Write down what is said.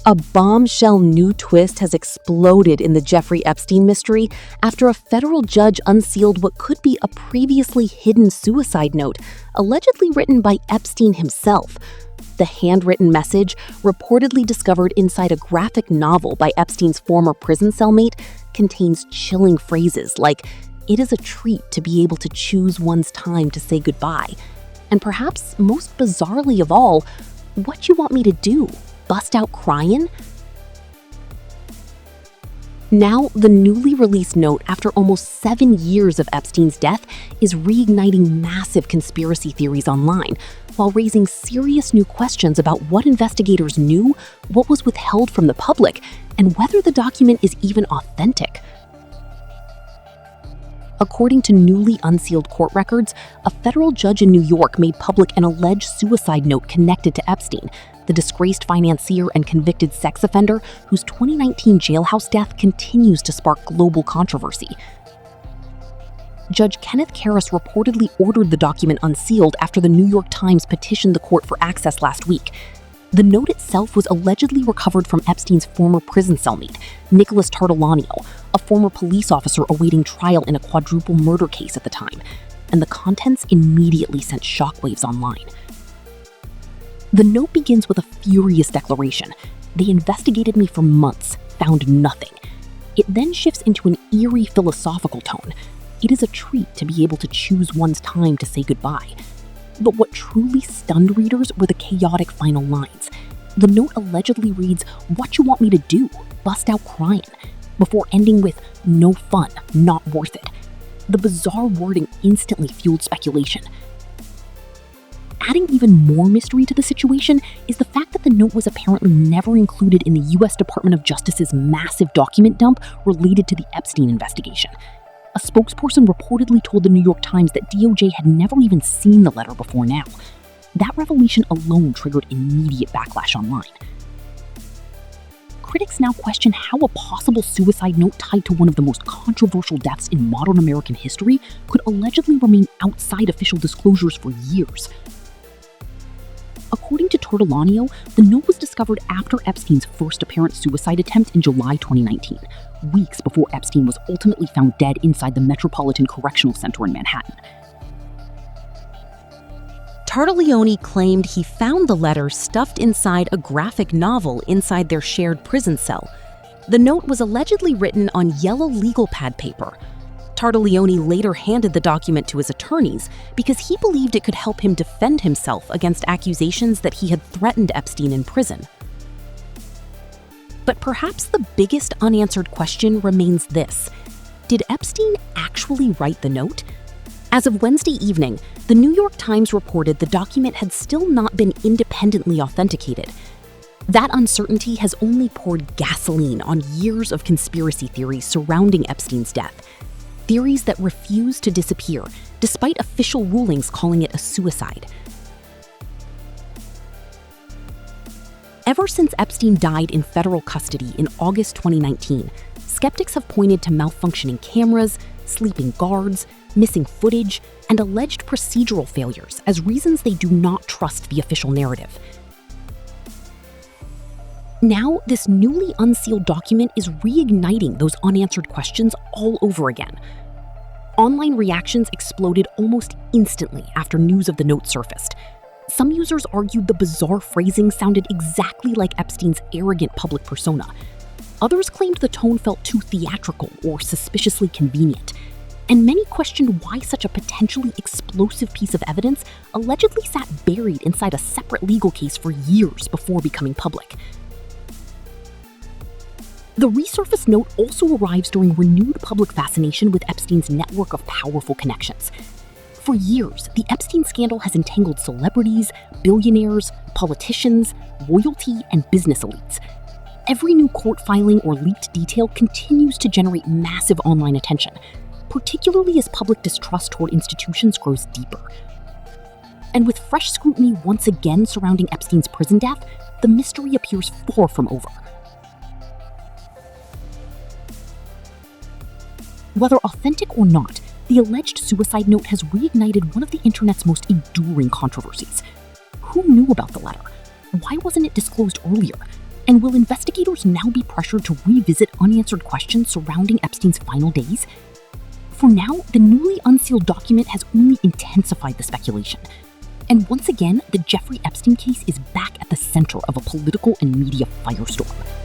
A bombshell new twist has exploded in the Jeffrey Epstein mystery after a federal judge unsealed what could be a previously hidden suicide note, allegedly written by Epstein himself. The handwritten message, reportedly discovered inside a graphic novel by Epstein's former prison cellmate, contains chilling phrases like, "It is a treat to be able to choose one's time to say goodbye." And perhaps most bizarrely of all, "What you want me to do? Bust out crying?" Now, the newly released note after almost 7 years of Epstein's death is reigniting massive conspiracy theories online, while raising serious new questions about what investigators knew, what was withheld from the public, and whether the document is even authentic. According to newly unsealed court records, a federal judge in New York made public an alleged suicide note connected to Epstein, the disgraced financier and convicted sex offender whose 2019 jailhouse death continues to spark global controversy. Judge Kenneth Karras reportedly ordered the document unsealed after the New York Times petitioned the court for access last week. The note itself was allegedly recovered from Epstein's former prison cellmate, Nicholas Tardallanio, a former police officer awaiting trial in a quadruple murder case at the time, and the contents immediately sent shockwaves online. The note begins with a furious declaration: "They investigated me for months, found nothing." It then shifts into an eerie philosophical tone. "It is a treat to be able to choose one's time to say goodbye." But what truly stunned readers were the chaotic final lines. The note allegedly reads, "What you want me to do? Bust out crying," before ending with, "No fun, not worth it." The bizarre wording instantly fueled speculation. Adding even more mystery to the situation is the fact that the note was apparently never included in the U.S. Department of Justice's massive document dump related to the Epstein investigation. A spokesperson reportedly told the New York Times that DOJ had never even seen the letter before now. That revelation alone triggered immediate backlash online. Critics now question how a possible suicide note tied to one of the most controversial deaths in modern American history could allegedly remain outside official disclosures for years. According to Tardallanio, the note was discovered after Epstein's first apparent suicide attempt in July 2019, weeks before Epstein was ultimately found dead inside the Metropolitan Correctional Center in Manhattan. Tartaglione claimed he found the letter stuffed inside a graphic novel inside their shared prison cell. The note was allegedly written on yellow legal pad paper. Tartaglione later handed the document to his attorneys because he believed it could help him defend himself against accusations that he had threatened Epstein in prison. But perhaps the biggest unanswered question remains this: did Epstein actually write the note? As of Wednesday evening, the New York Times reported the document had still not been independently authenticated. That uncertainty has only poured gasoline on years of conspiracy theories surrounding Epstein's death. Theories that refuse to disappear, despite official rulings calling it a suicide. Ever since Epstein died in federal custody in August 2019, skeptics have pointed to malfunctioning cameras, sleeping guards, missing footage, and alleged procedural failures as reasons they do not trust the official narrative. Now, this newly unsealed document is reigniting those unanswered questions all over again. Online reactions exploded almost instantly after news of the note surfaced. Some users argued the bizarre phrasing sounded exactly like Epstein's arrogant public persona. Others claimed the tone felt too theatrical or suspiciously convenient. And many questioned why such a potentially explosive piece of evidence allegedly sat buried inside a separate legal case for years before becoming public. The resurfaced note also arrives during renewed public fascination with Epstein's network of powerful connections. For years, the Epstein scandal has entangled celebrities, billionaires, politicians, royalty, and business elites. Every new court filing or leaked detail continues to generate massive online attention, particularly as public distrust toward institutions grows deeper. And with fresh scrutiny once again surrounding Epstein's prison death, the mystery appears far from over. Whether authentic or not, the alleged suicide note has reignited one of the internet's most enduring controversies. Who knew about the letter? Why wasn't it disclosed earlier? And will investigators now be pressured to revisit unanswered questions surrounding Epstein's final days? For now, the newly unsealed document has only intensified the speculation. And once again, the Jeffrey Epstein case is back at the center of a political and media firestorm.